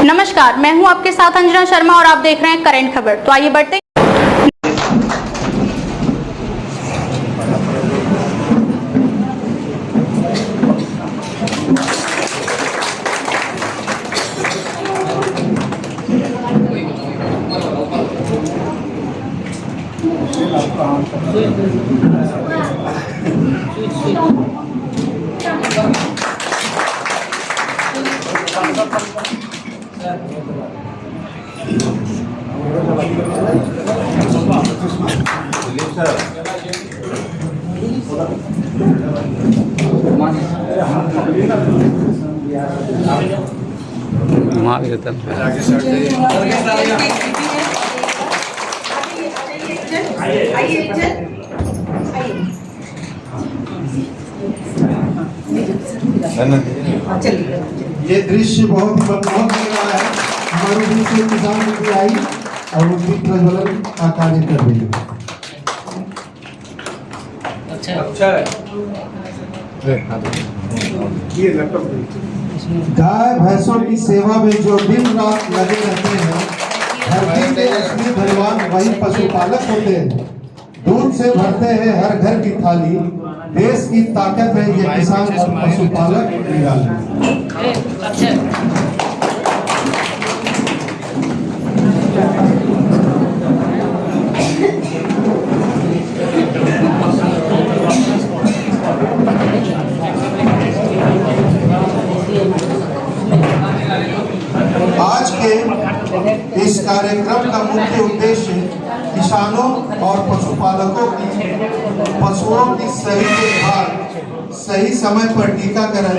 नमस्कार, मैं हूं आपके साथ अंजना शर्मा और आप देख रहे हैं करंट खबर। तो आइए बढ़ते ये दृश्य बहुत ही मनमोहक लग रहा है। हमारे बीच में किसान भी आई और वो दीप प्रज्वलन का कार्य कर रही है। अच्छा ये गाय भैंसों की सेवा में जो दिन रात लगे रहते हैं, धरती के असली धनवान वही पशुपालक होते हैं। दूध से भरते हैं हर घर की थाली, देश की ताकत है ये किसान और पशुपालक निराली। आज के इस कार्यक्रम का मुख्य उद्देश्य किसानों और पशुपालकों की पशुओं की सही देखभाल, सही समय पर टीकाकरण,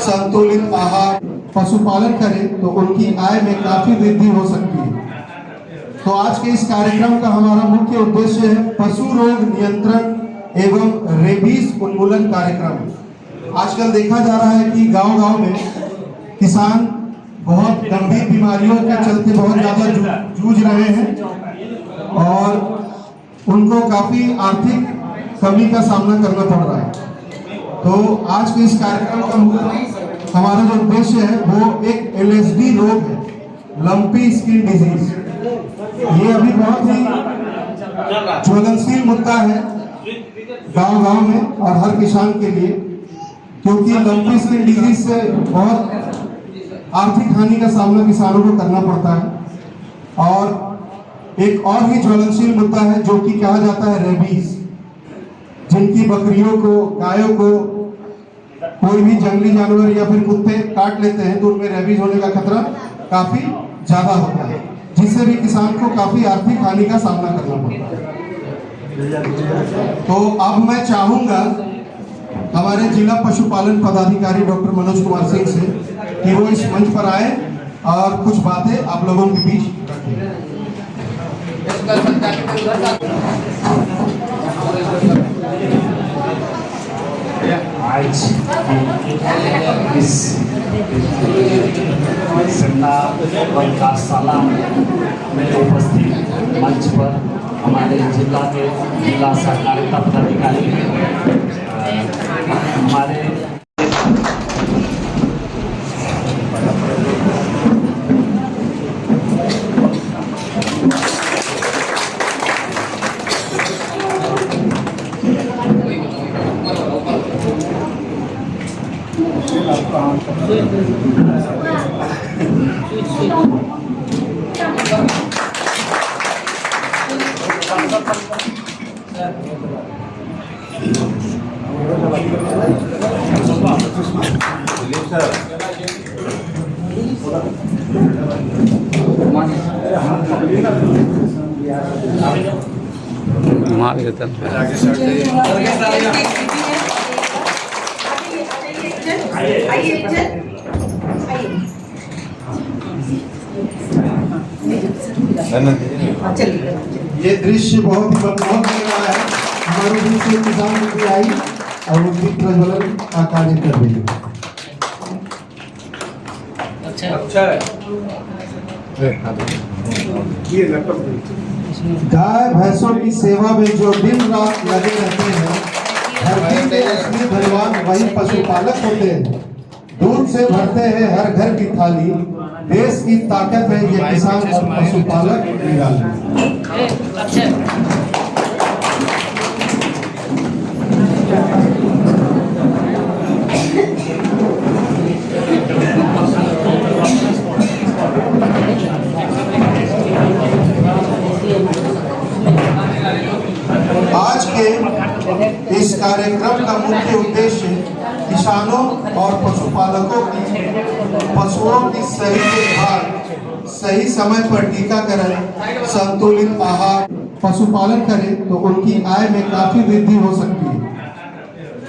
संतुलित आहार, पशुपालन करें तो उनकी आय में काफी वृद्धि हो सकती है। तो आज के इस कार्यक्रम का हमारा मुख्य उद्देश्य है पशु रोग नियंत्रण एवं रेबीज उन्मूलन कार्यक्रम। आजकल देखा जा रहा है कि गांव-गांव में किसान बहुत गंभीर बीमारियों के चलते बहुत ज्यादा जूझ रहे हैं और उनको काफी आर्थिक कमी का सामना करना पड़ रहा है। तो आज के इस कार्यक्रम का हमारा जो उद्देश्य है वो एक LSD रोग है, लंपी स्किन डिजीज। ये अभी बहुत ही ज्वलनशील मुद्दा है गांव-गांव में और हर किसान के लिए, क्योंकि लंपी स्किन डिजीज से बहुत आर्थिक हानि का सामना किसानों को करना पड़ता है। और एक और ही ज्वलनशील मुद्दा है जो कि कहा जाता है रेबीज, जिनकी बकरियों को, गायों को कोई भी जंगली जानवर या फिर कुत्ते काट लेते हैं तो उनमें रेबीज होने का खतरा काफी ज्यादा होता है, जिससे भी किसान को काफी आर्थिक हानि का सामना करना पड़ता है। तो अब मैं चाहूंगा हमारे जिला पशुपालन पदाधिकारी डॉक्टर मनोज कुमार सिंह से कि वो इस मंच पर आए और कुछ बातें आप लोगों के बीच रखें। आज इस कार्यशाला में उपस्थित मंच पर हमारे जिला के जिला सहकारिता पदाधिकारी हमारे ये दृश्य बहुत ही मनमोहक लग रहा है। हमारे बीच में किसान भी आई और वो दीप प्रज्वलन का कार्य कर रही है। अच्छा ये गाय भैंसों की सेवा में जो दिन रात लगे रहते हैं, धरती के असली धनवान वही पशुपालक होते हैं। दूध से भरते हैं हर घर की थाली, देश की ताकत है ये किसान और पशुपालक निराली। आज के इस कार्यक्रम का मुख्य उद्देश्य किसानों और पशुपालकों की पशुओं की सही देखभाल, सही समय पर टीकाकरण, संतुलित आहार, पशुपालन करें तो उनकी आय में काफी वृद्धि हो सकती है।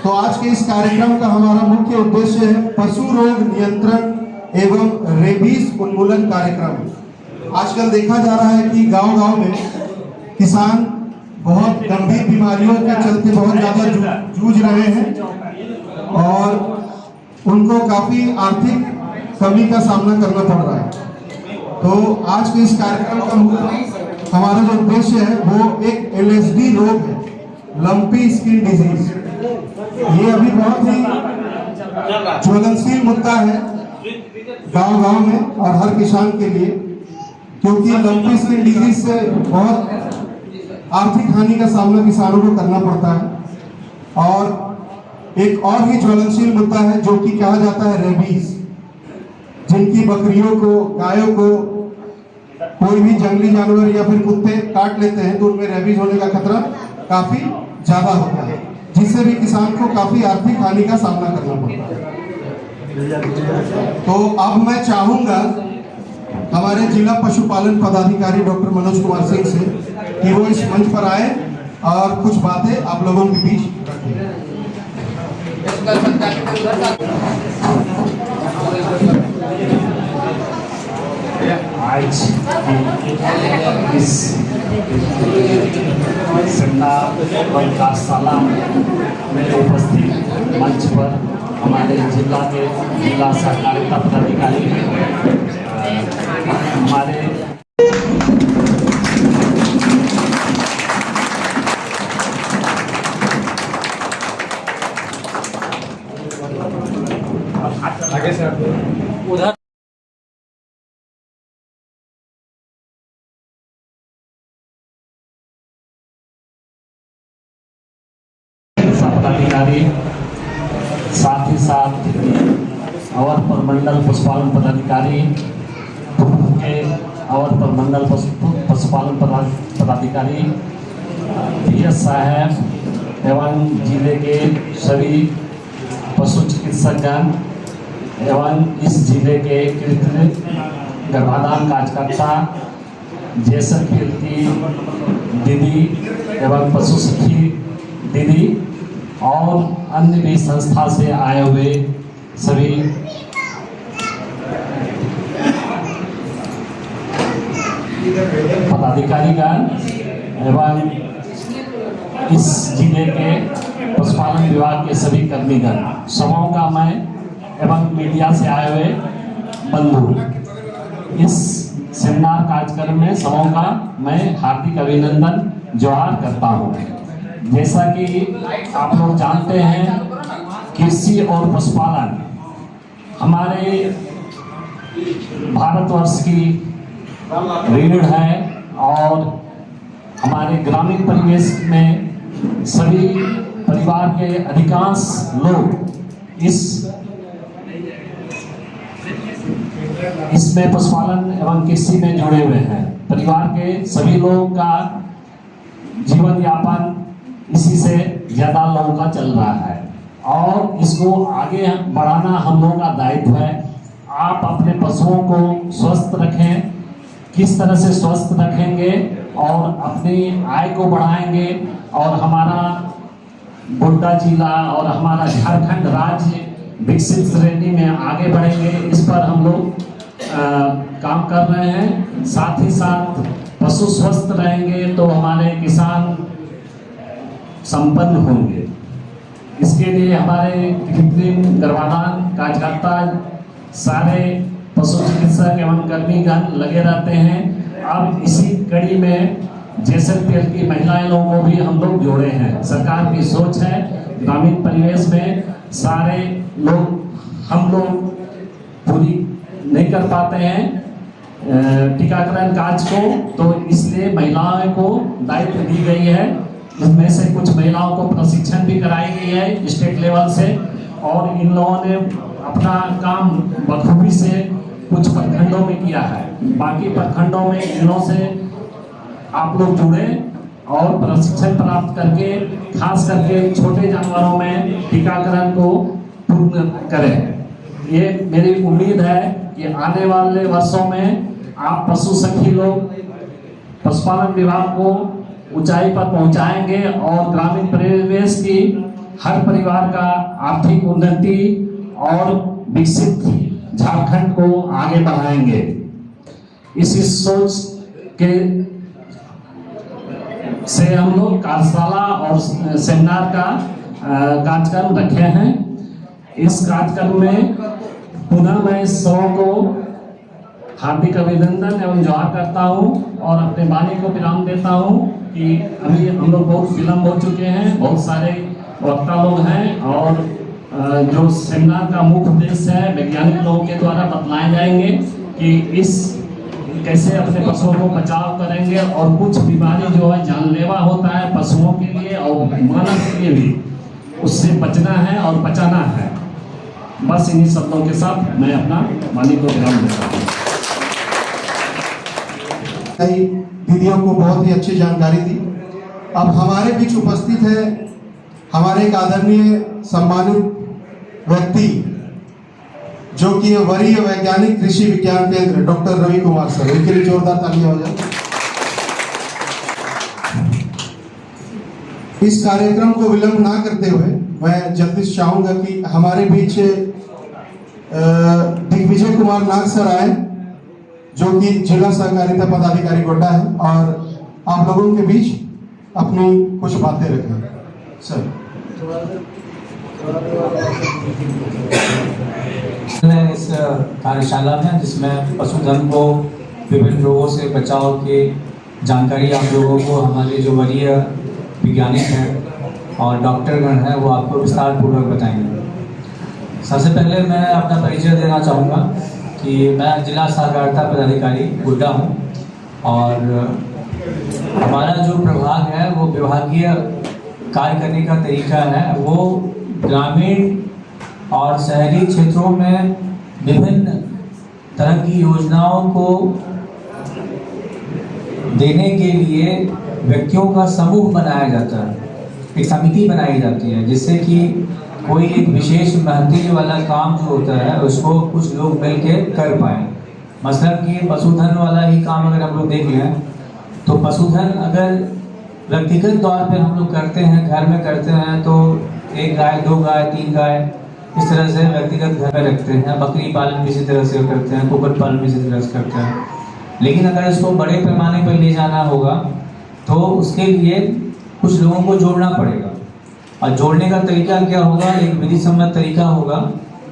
तो आज के इस कार्यक्रम का हमारा मुख्य उद्देश्य है पशु रोग नियंत्रण एवं रेबीज उन्मूलन कार्यक्रम। आजकल देखा जा रहा है कि गांव-गांव में किसान बहुत गंभीर बीमारियों के चलते बहुत ज्यादा जूझ रहे हैं और उनको काफी आर्थिक कमी का सामना करना पड़ रहा है। तो आज के इस कार्यक्रम का हमारा जो उद्देश्य है वो एक LSD रोग है, लंपी स्किन डिजीज। ये अभी बहुत ही ज्वलनशील मुद्दा है गांव-गांव में और हर किसान के लिए, क्योंकि लंपी स्किन डिजीज से बहुत आर्थिक हानि का सामना किसानों को करना पड़ता है। और एक और भी ज्वलनशील मुद्दा है जो कि कहा जाता है रेबीज, जिनकी बकरियों को, गायों को कोई भी जंगली जानवर या फिर कुत्ते काट लेते हैं तो उनमें रेबीज होने का खतरा काफी ज्यादा होता है, जिससे भी किसान को काफी आर्थिक हानि का सामना करना पड़ता है। तो अब मैं चाहूंगा हमारे जिला पशुपालन पदाधिकारी डॉक्टर मनोज कुमार सिंह से कि वो इस मंच पर आए और कुछ बातें आप लोगों के बीच रखें। आज इस कार्यशाला में उपस्थित मंच पर हमारे जिला के जिला सहकारिता पदाधिकारी हमारे आगे से उधर पदाधिकारी, साथ ही साथ अवर प्रमंडल पशुपालन पदाधिकारी के अवर प्रमंडल पशुपालन पदाधिकारी PS साहब एवं जिले के सभी पशु चिकित्सकगण एवं इस जिले के कृत्रिम गर्भाधान कार्यकर्ता, जैसलमेर की दीदी एवं पशु सखी दीदी और अन्य भी संस्था से आए हुए सभी पदाधिकारीगण एवं इस जिले के पशुपालन विभाग के सभी कर्मीगण, सभाओं का मैं एवं मीडिया से आए हुए बंधु, इस सेमिनार कार्यक्रम में सभाओं का मैं हार्दिक अभिनंदन जोहार करता हूँ। जैसा कि आप लोग जानते हैं, कृषि और पशुपालन हमारे भारतवर्ष की रीढ़ है और हमारे ग्रामीण परिवेश में सभी परिवार के अधिकांश लोग इसमें पशुपालन एवं कृषि में जुड़े हुए हैं। परिवार के सभी लोगों का जीवन यापन इसी से ज्यादा लोगों का चल रहा है और इसको आगे बढ़ाना हम लोगों का दायित्व है। आप अपने पशुओं को स्वस्थ रखें, किस तरह से स्वस्थ रखेंगे और अपनी आय को बढ़ाएंगे और हमारा गोड्डा जिला और हमारा झारखंड राज्य विकसित श्रेणी में आगे बढ़ेंगे, इस पर हम लोग काम कर रहे हैं। साथ ही साथ पशु स्वस्थ रहेंगे तो हमारे किसान संपन्न होंगे। इसके लिए हमारे कृत्रिम गर्भाधान कार्यकर्ता सारे पशु चिकित्सक एवं कर्मीगण लगे रहते हैं। अब इसी कड़ी में जैसलमेर की महिलाएं लोगों को भी हम लोग जोड़े हैं। सरकार की सोच है ग्रामीण परिवेश में सारे लोग हम लोग पूरी नहीं कर पाते हैं टीकाकरण कार्य को, तो इसलिए महिलाओं को दायित्व दी गई है। इसमें से कुछ महिलाओं को प्रशिक्षण भी कराई गई है स्टेट लेवल से, और इन लोगों ने अपना काम बखूबी से कुछ प्रखंडों में किया है। बाकी प्रखंडों में इनों से आप लोग जुड़े और प्रशिक्षण प्राप्त करके खास करके छोटे जानवरों में टीकाकरण को पूर्ण करें। ये मेरी उम्मीद है कि आने वाले वर्षों में आप पशु सखी लोग पशुपालन विभाग को ऊंचाई पर पहुंचाएंगे और ग्रामीण परिवेश की हर परिवार का आर्थिक उन्नति और विकसित झारखंड को आगे बढ़ाएंगे। इसी सोच के से हम लोग कार्यशाला और सेमिनार का कार्यक्रम रखे हैं। इस कार्यक्रम में पुनः मैं सबको हार्दिक अभिनंदन एवं जोहार करता हूं और अपने वाणी को विराम देता हूं कि अभी हम लोग बहुत विलम्ब हो चुके हैं, बहुत सारे वक्ता लोग हैं और जो सेमिनार का मुख्य उद्देश्य है वैज्ञानिक लोगों के द्वारा बतलाए जाएंगे कि इस कैसे अपने पशुओं को बचाव करेंगे और कुछ बीमारी जो है जानलेवा होता है पशुओं के लिए और मानव के लिए भी, उससे बचना है और बचाना है। बस इन्हीं शब्दों के साथ मैं अपना वाणी को विराम देता हूँ। दीदियों को बहुत ही अच्छी जानकारी दी। अब हमारे बीच उपस्थित है हमारे एक आदरणीय सम्मानित व्यक्ति जो कि वरीय वैज्ञानिक कृषि विज्ञान केंद्र डॉक्टर रवि कुमार सर, इनके लिए जोरदार तालियां हो जाए। इस कार्यक्रम को विलंब ना करते हुए मैं जल्दी से चाहूंगा कि हमारे बीच दिग्विजय कुमार नाग सर आए, जो कि जिला सहकारिता पदाधिकारी गोड्डा है, और आप लोगों के बीच अपनी कुछ बातें रखें। सर इस कार्यशाला में जिसमें पशुधन को विभिन्न रोगों से बचाव की जानकारी आप लोगों को हमारे जो वरीय वैज्ञानिक हैं और डॉक्टरगण हैं वो आपको विस्तार पूर्वक बताएंगे। सबसे पहले मैं अपना परिचय देना चाहूँगा कि मैं जिला सहकारिता पदाधिकारी गोड्डा हूँ और हमारा जो प्रभाग है वो विभागीय कार्य करने का तरीका है वो ग्रामीण और शहरी क्षेत्रों में विभिन्न तरह की योजनाओं को देने के लिए व्यक्तियों का समूह बनाया जाता है, एक समिति बनाई जाती है, जिससे कि कोई एक विशेष महत्व वाला काम जो होता है उसको कुछ लोग मिलकर कर पाएँ। मतलब कि पशुधन वाला ही काम अगर हम लोग देख लें तो पशुधन अगर व्यक्तिगत तौर पे हम लोग करते हैं, घर में करते हैं, तो 1 गाय 2 गाय 3 गाय इस तरह से व्यक्तिगत घर में रखते हैं। बकरी पालन भी इसी तरह से करते हैं, कुक्कुट पालन भी इसी तरह से करते हैं। लेकिन अगर इसको बड़े पैमाने पर ले जाना होगा तो उसके लिए कुछ लोगों को जोड़ना पड़ेगा, और जोड़ने का तरीका क्या होगा, एक विधि सम्मत तरीका होगा।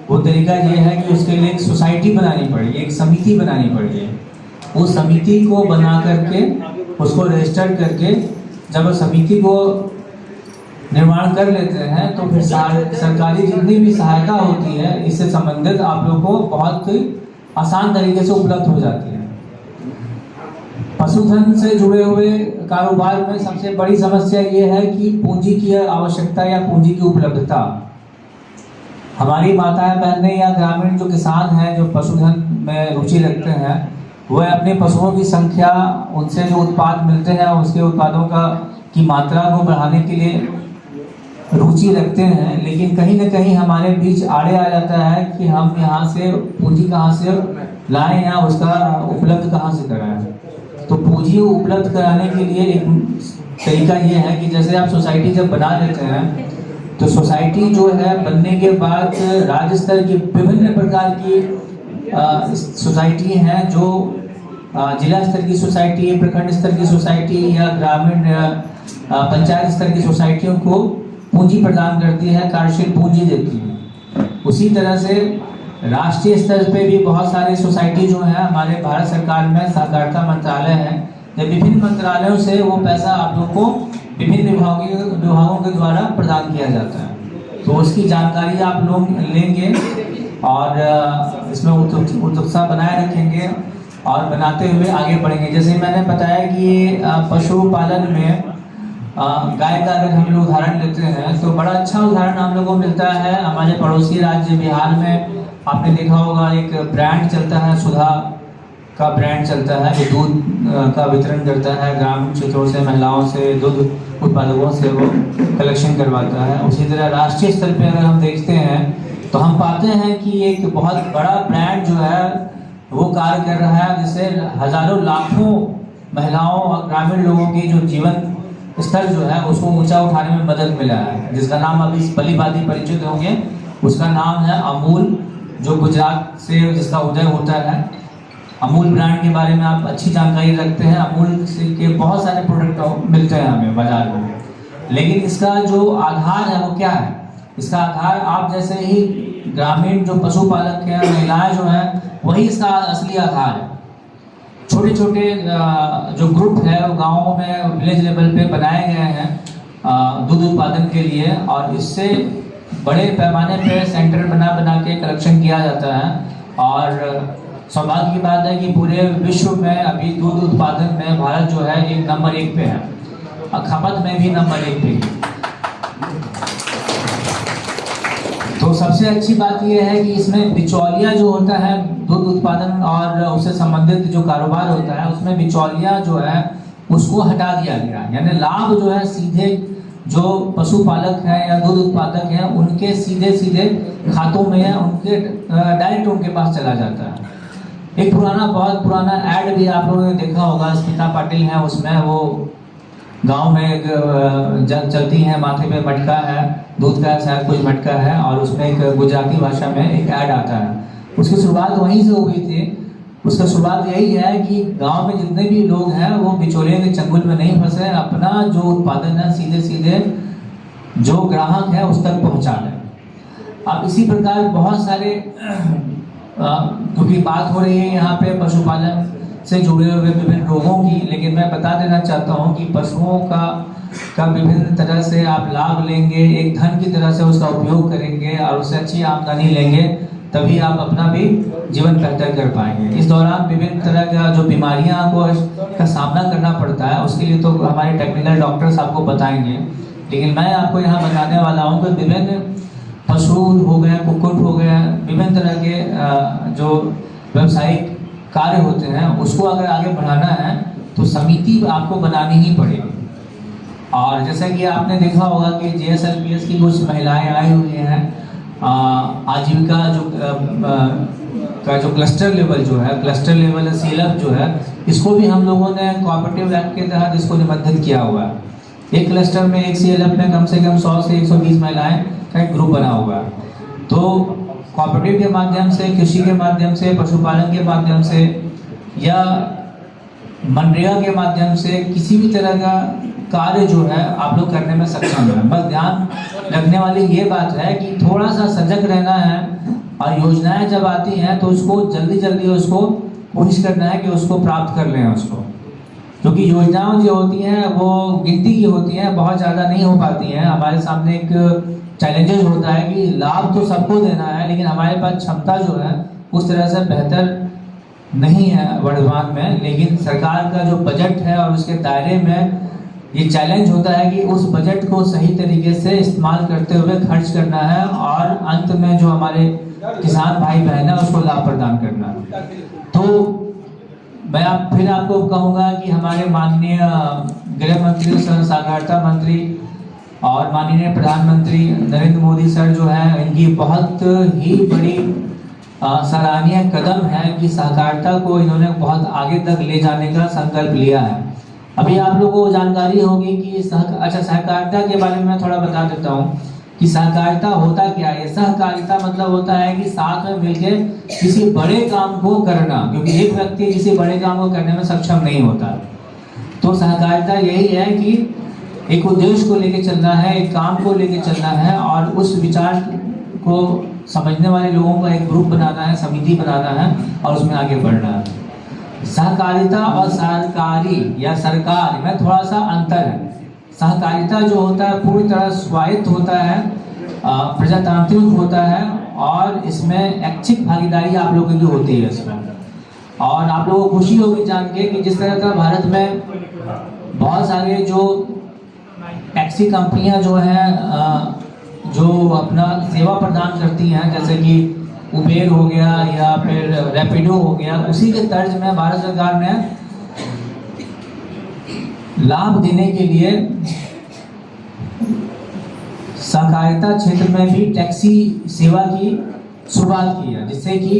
वो तरीका ये है कि उसके लिए एक सोसाइटी बनानी पड़ेगी, एक समिति बनानी पड़ेगी। उस समिति को बना करके उसको रजिस्टर करके जब समिति को निर्माण कर लेते हैं तो फिर सरकारी जितनी भी सहायता होती है इससे संबंधित आप लोग को बहुत आसान तरीके से उपलब्ध हो जाती है। पशुधन से जुड़े हुए कारोबार में सबसे बड़ी समस्या ये है कि पूंजी की आवश्यकता या पूंजी की उपलब्धता। हमारी माताएं बहनें या ग्रामीण जो किसान हैं जो पशुधन में रुचि रखते हैं वह अपने पशुओं की संख्या, उनसे जो उत्पाद मिलते हैं उसके उत्पादों की मात्रा को बढ़ाने के लिए रुचि रखते हैं, लेकिन कहीं ना कहीं हमारे बीच आड़े आ जाता है कि हम यहाँ से पूंजी कहाँ से लाएं या उसका उपलब्ध कहाँ से कराएं। तो पूंजी उपलब्ध कराने के लिए एक तरीका ये है कि जैसे आप सोसाइटी जब बना देते हैं तो सोसाइटी जो है बनने के बाद राज्य स्तर की विभिन्न प्रकार की सोसाइटी हैं, जो जिला स्तर की सोसाइटी, प्रखंड स्तर की सोसाइटी या ग्रामीण पंचायत स्तर की सोसाइटियों को पूंजी प्रदान करती है, कार्यशील पूंजी देती है। उसी तरह से राष्ट्रीय स्तर पे भी बहुत सारी सोसाइटी जो है हमारे भारत सरकार में सहकारिता मंत्रालय है, जब विभिन्न मंत्रालयों से वो पैसा आप लोग को विभिन्न विभागों के द्वारा प्रदान किया जाता है। तो उसकी जानकारी आप लोग लेंगे और इसमें उत्सुकता बनाए रखेंगे और बनाते हुए आगे बढ़ेंगे। जैसे मैंने बताया कि पशुपालन में गाय का अगर हम लोग उदाहरण लेते हैं तो बड़ा अच्छा उदाहरण हम लोगों को मिलता है हमारे पड़ोसी राज्य बिहार में। आपने देखा होगा एक ब्रांड चलता है, सुधा का ब्रांड चलता है, जो दूध का वितरण करता है ग्रामीण क्षेत्रों से, महिलाओं से, दूध उत्पादकों से वो कलेक्शन करवाता है। उसी तरह राष्ट्रीय स्तर पे अगर हम देखते हैं तो हम पाते हैं कि एक बहुत बड़ा ब्रांड जो है वो कार्य कर रहा है, जिससे हजारों लाखों महिलाओं और ग्रामीण लोगों की जो जीवन स्तर जो है उसको ऊंचा उठाने में मदद मिला है, जिसका नाम अभी भली भांति परिचित होंगे। उसका नाम है अमूल, जो गुजरात से जिसका उदय होता है। अमूल ब्रांड के बारे में आप अच्छी जानकारी रखते हैं। अमूल के बहुत सारे प्रोडक्ट मिलते हैं हमें बाजार में, लेकिन इसका जो आधार है वो क्या है? इसका आधार आप जैसे ही ग्रामीण जो पशुपालक हैं, महिलाएं जो हैं, वही इसका असली आधार है। छोटे छोटे जो ग्रुप है वो गाँवों में विलेज लेवल पे बनाए गए हैं दूध उत्पादन के लिए, और इससे बड़े पैमाने पे सेंटर बना के कलेक्शन किया जाता है। और सौभाग्य की बात है कि पूरे विश्व में अभी दूध उत्पादन में भारत जो है एक नंबर 1 पे है, और खपत में भी नंबर 1 पे है। तो सबसे अच्छी बात यह है कि इसमें बिचौलिया जो होता है दूध उत्पादन और उससे संबंधित जो कारोबार होता है उसमें बिचौलिया जो है उसको हटा दिया गया, यानी लाभ जो है सीधे जो पशुपालक हैं या दूध उत्पादक हैं उनके सीधे खातों में है, उनके डायरेक्ट उनके पास चला जाता है। एक बहुत पुराना ऐड भी आप लोगों ने देखा होगा, स्मिता पाटिल है उसमें, वो गांव में एक चलती है, माथे पे मटका है, दूध का शायद कोई मटका है, और उसमें एक गुजराती भाषा में एक ऐड आता है। उसकी शुरुआत वहीं से हुई थी। उसका शुरुआत यही है कि गांव में जितने भी लोग हैं वो बिचौलिए के चंगुल में नहीं फंसे, अपना जो उत्पादन है सीधे जो ग्राहक है उस तक पहुंचा दें। अब इसी प्रकार बहुत सारे क्योंकि बात हो रही है यहाँ पे पशुपालन से जुड़े हुए विभिन्न रोगों की, लेकिन मैं बता देना चाहता हूँ कि पशुओं का विभिन्न तरह से आप लाभ लेंगे, एक धन की तरह से उसका उपयोग करेंगे और उससे अच्छी आमदनी लेंगे, तभी आप अपना भी जीवन बेहतर कर पाएंगे। इस दौरान विभिन्न तरह का जो बीमारियां का सामना करना पड़ता है उसके लिए तो हमारे टेक्निकल डॉक्टर्स आपको बताएंगे, लेकिन मैं आपको यहाँ बताने वाला हूँ कि विभिन्न पशु हो गए, कुक्कुट हो गए, विभिन्न तरह के जो व्यावसायिक कार्य होते हैं उसको अगर आगे बढ़ाना है तो समिति आपको बनानी ही पड़ेगी। और जैसा कि आपने देखा होगा कि JSLPS की कुछ महिलाएं आई हुई हैं, आजीविका जो क्लस्टर लेवल जो है, क्लस्टर लेवल CLF जो है, इसको भी हम लोगों ने कोऑपरेटिव एक्ट के तहत इसको निबंधित किया हुआ है। एक क्लस्टर में एक CLF में कम से कम 100 से 120 महिलाएं का एक ग्रुप बना हुआ है। तो कोऑपरेटिव के माध्यम से, कृषि के माध्यम से, पशुपालन के माध्यम से या मनरेगा के माध्यम से किसी भी तरह का कार्य जो है आप लोग करने में सक्षम है। बस ध्यान रखने वाली ये बात है कि थोड़ा सा सजग रहना है, और योजनाएं जब आती हैं तो उसको जल्दी उसको कोशिश करना है कि उसको प्राप्त कर लें उसको, क्योंकि योजनाएं जो होती हैं वो गिनती की होती हैं, बहुत ज़्यादा नहीं हो पाती हैं। हमारे सामने एक चैलेंजेस होता है कि लाभ तो सबको देना है, लेकिन हमारे पास क्षमता जो है उस तरह से बेहतर नहीं है वर्तमान में। लेकिन सरकार का जो बजट है और उसके दायरे में ये चैलेंज होता है कि उस बजट को सही तरीके से इस्तेमाल करते हुए खर्च करना है और अंत में जो हमारे किसान भाई बहन है उसको लाभ प्रदान करना है। तो मैं फिर आपको कहूँगा कि हमारे माननीय गृह मंत्री, सहकारिता मंत्री और माननीय प्रधानमंत्री नरेंद्र मोदी सर जो है, इनकी बहुत ही बड़ी सराहनीय कदम है कि सहकारिता को इन्होंने बहुत आगे तक ले जाने का संकल्प लिया है। अभी आप लोगों को जानकारी होगी कि सहकारिता के बारे में मैं थोड़ा बता देता हूँ कि सहकारिता होता क्या है। सहकारिता मतलब होता है कि साथ में मिलकर किसी बड़े काम को करना, क्योंकि एक व्यक्ति किसी बड़े काम को करने में सक्षम नहीं होता। तो सहकारिता यही है कि एक उद्देश्य को लेकर चलना है, एक काम को लेकर चलना है, और उस विचार को समझने वाले लोगों का एक ग्रुप बनाना है, समिति बनाना है और उसमें आगे बढ़ना है। सहकारिता और सरकारी या सरकार में थोड़ा सा अंतर है। सहकारिता जो होता है पूरी तरह स्वायत्त होता है, प्रजातांत्रिक होता है और इसमें ऐच्छिक भागीदारी आप लोगों की होती है इसमें। और आप लोगों को खुशी होगी जान के कि जिस तरह का भारत में बहुत सारे जो टैक्सी कंपनियां जो हैं जो अपना सेवा प्रदान करती हैं, जैसे कि उबेर हो गया या फिर रैपिडो हो गया, उसी के तर्ज में भारत सरकार ने लाभ देने के लिए सहकारिता क्षेत्र में भी टैक्सी सेवा की शुरुआत की है, जिससे कि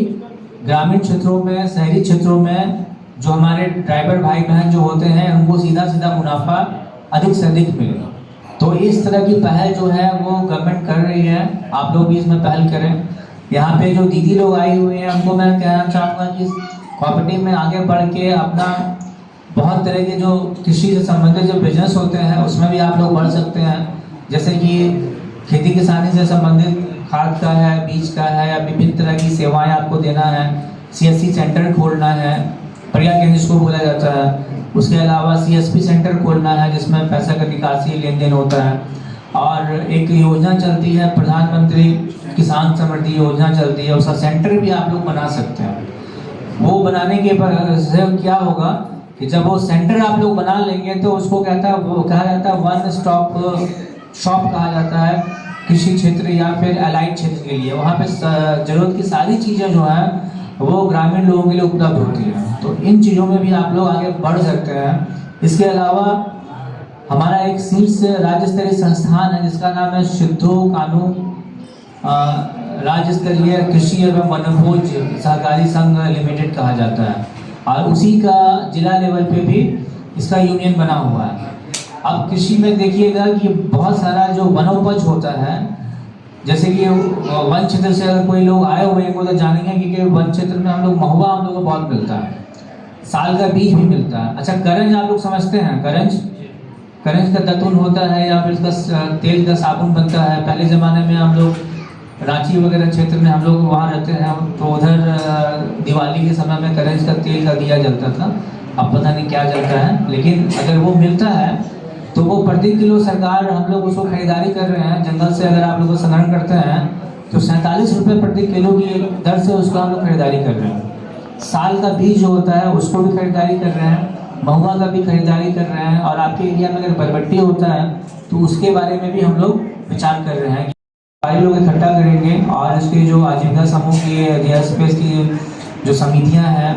ग्रामीण क्षेत्रों में, शहरी क्षेत्रों में जो हमारे ड्राइवर भाई बहन जो होते हैं उनको सीधा सीधा मुनाफा अधिक से अधिक मिले। तो इस तरह की पहल जो है वो गवर्नमेंट कर रही है, आप लोग भी इसमें पहल करें। यहाँ पे जो दीदी लोग आई हुई हैं उनको मैं कहना चाहूँगा कि कोऑपरेटिव में आगे बढ़ के अपना बहुत तरह के जो कृषि से संबंधित जो बिजनेस होते हैं उसमें भी आप लोग बढ़ सकते हैं, जैसे कि खेती किसानी से संबंधित खाद का है, बीज का है, या विभिन्न तरह की सेवाएं आपको देना है, CSC सेंटर खोलना है, प्रज्ञा केंद्र जिसको बोला जाता है, उसके अलावा CSP सेंटर खोलना है जिसमें पैसा का निकासी लेन देन होता है। और एक योजना चलती है प्रधानमंत्री किसान समृद्धि योजना चलती है, उसका सेंटर भी आप लोग बना सकते हैं। वो बनाने के से क्या होगा कि जब वो सेंटर आप लोग बना लेंगे तो उसको कहा जाता है वन स्टॉप शॉप कहा जाता है कृषि क्षेत्र या फिर अलाइड क्षेत्र के लिए। वहाँ पे जरूरत की सारी चीज़ें जो हैं वो ग्रामीण लोगों के लिए उपलब्ध होती हैं। तो इन चीज़ों में भी आप लोग आगे बढ़ सकते हैं। इसके अलावा हमारा एक शीर्ष राज्य स्तरीय संस्थान है जिसका नाम है सिद्धू कानू राज्य स्तरीय कृषि एवं वनभोज सहकारी संघ लिमिटेड कहा जाता है, और उसी का जिला लेवल पे भी इसका यूनियन बना हुआ है। अब कृषि में देखिएगा कि बहुत सारा जो वनोपज होता है, जैसे कि वन क्षेत्र से अगर कोई लोग आए हुए हैं तो जानेंगे कि वन क्षेत्र में हम लोग महुआ हम लोग को बहुत मिलता है, साल का बीज भी मिलता है। अच्छा, करंज आप लोग समझते हैं? करंज का दतून होता है या फिर इसका तेल का साबुन बनता है। पहले ज़माने में हम लोग रांची वगैरह क्षेत्र में हम लोग वहाँ रहते हैं तो उधर दिवाली के समय में करंज का तेल का दिया जलता था। अब पता नहीं क्या जलता है, लेकिन अगर वो मिलता है तो वो प्रति किलो सरकार हम लोग उसको खरीदारी कर रहे हैं। जंगल से अगर आप लोग संग्रहण करते हैं तो 47 रुपये प्रति किलो की दर से उसको हम लोग खरीदारी कर रहे हैं। साल का बीज जो होता है उसको भी खरीदारी कर रहे हैं, महुआ का भी खरीदारी कर रहे हैं, और आपके एरिया में अगर बरबट्टी होता है तो उसके बारे में भी हम लोग विचार कर रहे हैं। सारे लोग इकट्ठा करेंगे और इसके जो आजीविका समूह की DSPS की जो समितियां हैं,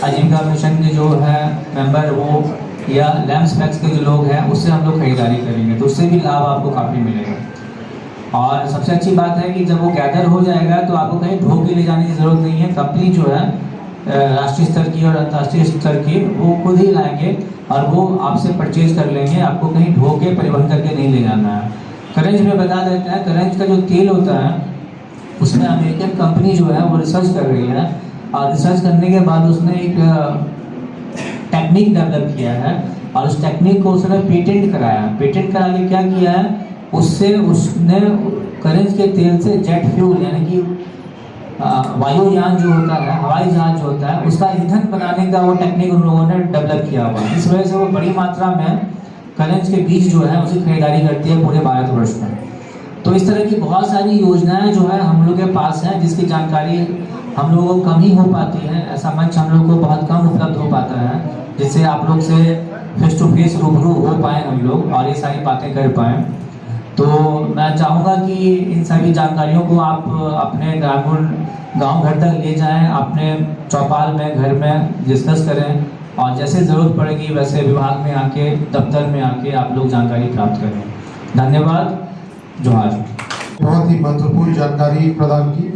आजीविका मिशन के जो है मेंबर वो या लैम्पस्पैक्स के जो लोग हैं उससे हम लोग खरीदारी करेंगे, तो उससे भी लाभ आपको काफ़ी मिलेगा। और सबसे अच्छी बात है कि जब वो गैदर हो जाएगा तो आपको कहीं ढो के ले जाने की ज़रूरत नहीं है। कंपनी जो है राष्ट्रीय स्तर की और अंतर्राष्ट्रीय स्तर की वो खुद ही लाएंगे और वो आपसे परचेज कर लेंगे, आपको कहीं ढो के परिवहन करके नहीं ले जाना है। करंज में बता देते हैं, करंज का जो तेल होता है उसमें अमेरिकन कंपनी जो है वो रिसर्च कर रही है, और रिसर्च करने के बाद उसने एक टेक्निक डेवलप किया है और उस टेक्निक को उसने पेटेंट कराया। पेटेंट करा के क्या किया है, उससे उसने करंज के तेल से जेट फ्यूल यानी कि वायुयान जो होता है, हवाई जहाज जो होता है, उसका ईंधन बनाने का वो टेक्निक उन लोगों ने डेवलप किया हुआ है। इस वजह से वो बड़ी मात्रा में करंज के बीज जो है उसकी खरीदारी करती है पूरे भारतवर्ष में। तो इस तरह की बहुत सारी योजनाएं जो है हम लोग के पास हैं जिसकी जानकारी हम लोगों को कम ही हो पाती है। ऐसा मंच हम लोग को बहुत कम उपलब्ध हो पाता है जिससे आप लोग से फेस टू फेस रूबरू हो पाए हम लोग और ये सारी बातें कर पाएँ। तो मैं चाहूँगा कि इन सभी जानकारियों को आप अपने ग्रामीण गांव घर तक ले जाएं, अपने चौपाल में घर में डिस्कस करें, और जैसे ज़रूरत पड़ेगी वैसे विभाग में आके, दफ्तर में आके आप लोग जानकारी प्राप्त करें। धन्यवाद। जोहार। बहुत ही महत्वपूर्ण जानकारी प्रदान की।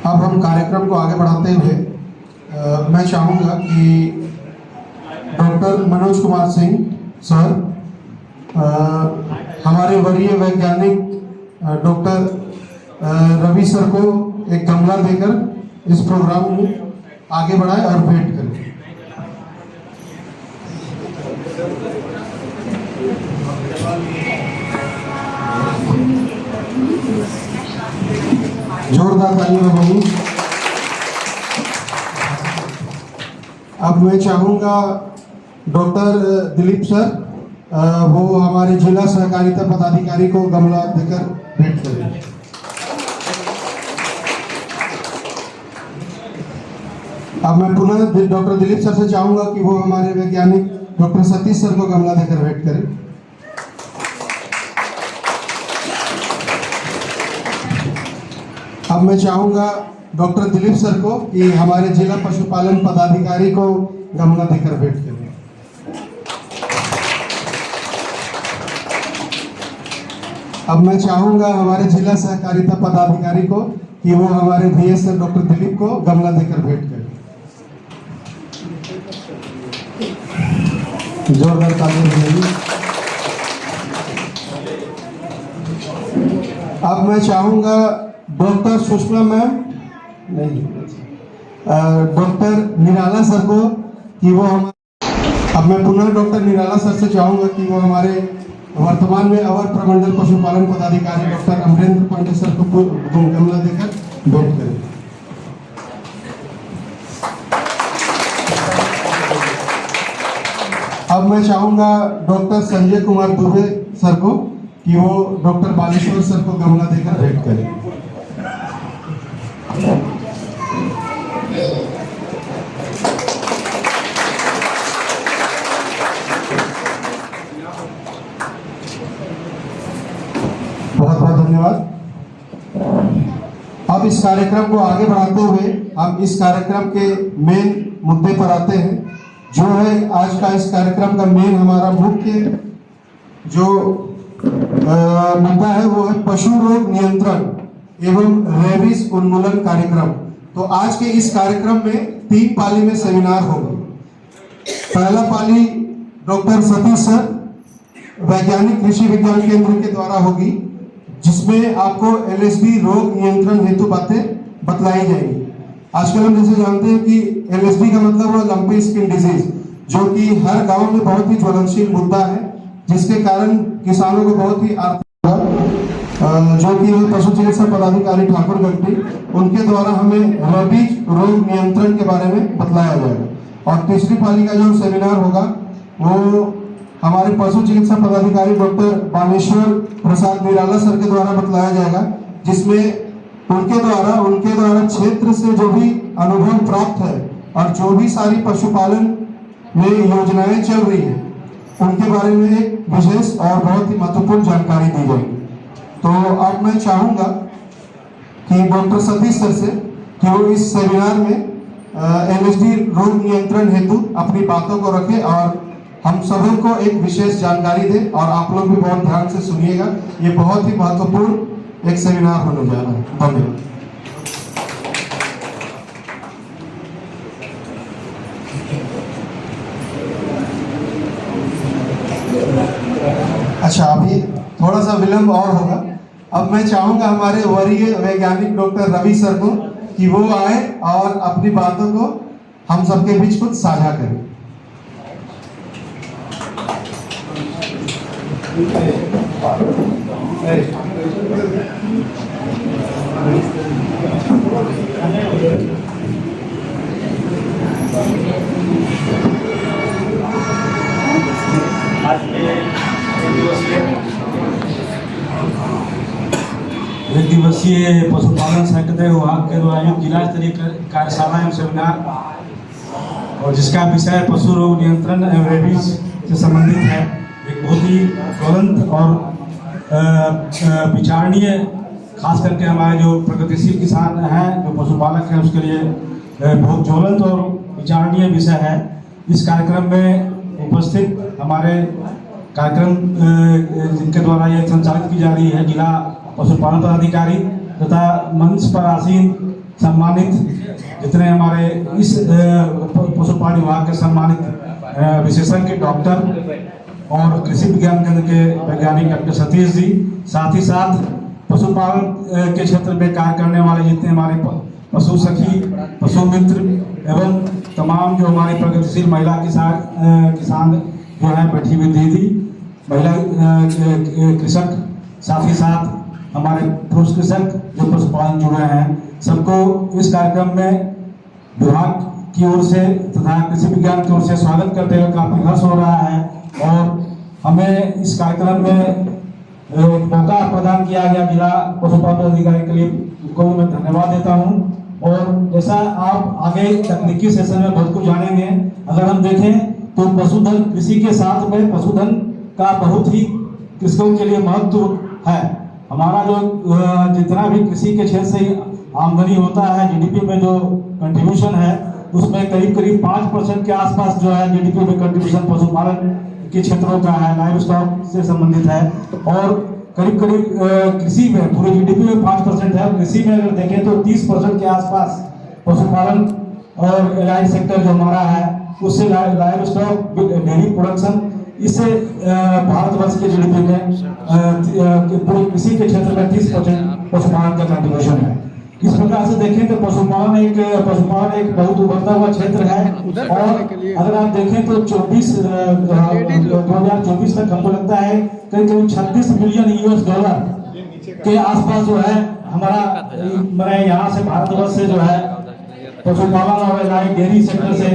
अब हम कार्यक्रम को आगे बढ़ाते हुए मैं चाहूँगा कि डॉक्टर मनोज कुमार सिंह सर, हमारे वरीय वैज्ञानिक डॉक्टर रवि सर को एक गमला देकर इस प्रोग्राम में आगे बढ़ाएं और भेंट करें। जोरदार तालियां होगी। अब मैं चाहूँगा डॉक्टर दिलीप सर, वो हमारे जिला सहकारिता पदाधिकारी को गमला देकर भेंट करें। अब मैं पुनः डॉक्टर दिलीप सर से चाहूंगा कि वो हमारे वैज्ञानिक डॉक्टर सतीश सर को गमला देकर भेंट करें। अब मैं चाहूंगा डॉक्टर दिलीप सर को कि हमारे जिला पशुपालन पदाधिकारी को गमला देकर भेंट करें। अब मैं चाहूंगा हमारे जिला सहकारिता पदाधिकारी को कि वो हमारे VS सर डॉक्टर दिलीप को गमला देकर भेंट करें। जोरदार तालियां बजाइए। अब मैं चाहूंगा डॉक्टर सुषमा मैम नहीं डॉक्टर निराला सर को कि वो हम अब मैं पुनः डॉक्टर निराला सर से चाहूंगा कि वो हमारे वर्तमान में अवर प्रमंडल पशुपालन पदाधिकारी डॉक्टर अमरेंद्र पांडे सर को गमला देकर भेंट करें। अब मैं चाहूंगा डॉक्टर संजय कुमार दुबे सर को कि वो डॉक्टर बालेश्वर सर को गमला देकर भेंट करें। बहुत बहुत धन्यवाद। अब इस कार्यक्रम को आगे बढ़ाते हुए हम इस कार्यक्रम के मेन मुद्दे पर आते हैं, जो है आज का इस कार्यक्रम का मेन हमारा मुख्य जो मुद्दा है वो है पशु रोग नियंत्रण एवं रेबीज उन्मूलन कार्यक्रम। तो आज के इस कार्यक्रम में 3 पाली में सेमिनार होगा। पहला पाली डॉक्टर सतीश सर वैज्ञानिक कृषि विज्ञान केंद्र के द्वारा होगी, जिसमें आपको LSD रोग नियंत्रण हेतु बातें बतलाई जाएंगी। आजकल हम जैसे जानते हैं कि LSD का मतलब है लंपी स्किन डिजीज, जो कि हर गांव में बहुत ही ज्वलनशील मुद्दा है, जिसके कारण किसानों को बहुत ही जो कि पशु चिकित्सा पदाधिकारी ठाकुर गंटी उनके द्वारा हमें रेबीज रोग नियंत्रण के बारे में बतलाया जाएगा। और तीसरी पाली का जो सेमिनार होगा वो हमारे पशु चिकित्सा पदाधिकारी डॉक्टर बालेश्वर प्रसाद निराला सर के द्वारा बतलाया जाएगा, जिसमें उनके द्वारा क्षेत्र से जो भी अनुभव प्राप्त है और जो भी सारी पशुपालन में योजनाएं चल रही है उनके बारे में एक विशेष और बहुत ही महत्वपूर्ण जानकारी दी जाएगी। तो अब मैं चाहूंगा कि डॉक्टर सतीश सर से कि वो इस सेमिनार में LSD रोग नियंत्रण हेतु अपनी बातों को रखें और हम सभी को एक विशेष जानकारी दें, और आप लोग भी बहुत ध्यान से सुनिएगा। ये बहुत ही महत्वपूर्ण एक सेमिनार होने जा रहा है। धन्यवाद। अच्छा, अभी थोड़ा सा विलंब और होगा। अब मैं चाहूंगा हमारे वरीय वैज्ञानिक डॉक्टर रवि सर को कि वो आए और अपनी बातों को हम सबके बीच कुछ साझा करें। एक दिवसीय पशुपालन सहकारिता विभाग के द्वारा आयोजित जिला स्तरीय कार्यशाला एवं सेमिनार और जिसका विषय पशु रोग नियंत्रण एवं रेबीज से संबंधित है। एक बहुत ही ज्वलंत और विचारणीय, खास करके हमारे जो प्रगतिशील किसान हैं, जो पशुपालक हैं, उसके लिए बहुत ज्वलंत और विचारणीय विषय है। इस कार्यक्रम में उपस्थित हमारे कार्यक्रम जिनके द्वारा ये संचालित की जा रही है जिला पशुपालन पदाधिकारी तथा मंच पर आसीन सम्मानित जितने हमारे इस पशुपालन विभाग के सम्मानित विशेषज्ञ डॉक्टर और कृषि विज्ञान केंद्र के वैज्ञानिक डॉक्टर सतीश जी, साथ ही साथ पशुपालन के क्षेत्र में कार्य करने वाले जितने हमारे पशु सखी, पशु मित्र एवं तमाम जो हमारी प्रगतिशील महिला किसान जो है बैठी हुई दीदी, महिला कृषक, साथ ही साथ हमारे पुरुष कृषक जो पशुपालन जुड़े हैं, सबको इस कार्यक्रम में विभाग की ओर से तथा कृषि विज्ञान की ओर से स्वागत करते हुए काफी हर्ष हो रहा है। और हमें इस कार्यक्रम में मौका प्रदान किया गया जिला पशुपालन अधिकारी के लिए उनको मैं धन्यवाद देता हूं। और जैसा आप आगे तकनीकी सेशन में बहुत कुछ जानेंगे, अगर हम देखें तो पशुधन कृषि के साथ में पशुधन का बहुत ही कृषकों के लिए महत्व है। हमारा जो जितना भी कृषि के क्षेत्र से आमदनी होता है, जीडीपी में जो कंट्रीब्यूशन है, उसमें करीब करीब 5% के आसपास जो है जीडीपी में कंट्रीब्यूशन पशुपालन के क्षेत्रों का है, लाइव स्टॉक से संबंधित है। और करीब करीब कृषि में पूरे जीडीपी में 5% है, कृषि में अगर देखें तो 30% के आसपास पशुपालन और एलाइड सेक्टर जो हमारा है उससे लाइव स्टॉक डेयरी प्रोडक्शन, इससे भारतवर्ष के जीडीपी में पूरे कृषि के क्षेत्र में 30% पशुपालन का कंट्रीब्यूशन है। इस प्रकार से देखें तो पशुपालन एक बहुत उभरता हुआ क्षेत्र है। और अगर आप देखें तो 2024 तक हमको लगता है करीब 36 बिलियन $US के आसपास जो है हमारा मैंने यहाँ से भारतवर्ष से जो है पशुपालन और डेयरी सेक्टर से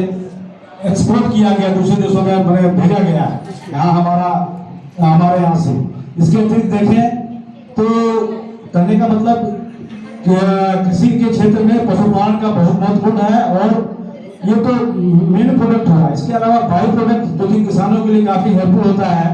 एक्सपोर्ट किया गया, दूसरे देशों में भेजा गया यहाँ हमारे यहाँ से। इसके अतिरिक्त देखें तो कहने का मतलब कृषि के क्षेत्र में पशुपालन का बहुत महत्वपूर्ण है और ये तो मेन प्रोडक्ट है। इसके अलावा बाई प्रोडक्ट जो कि किसानों के लिए काफी हेल्पफुल होता है,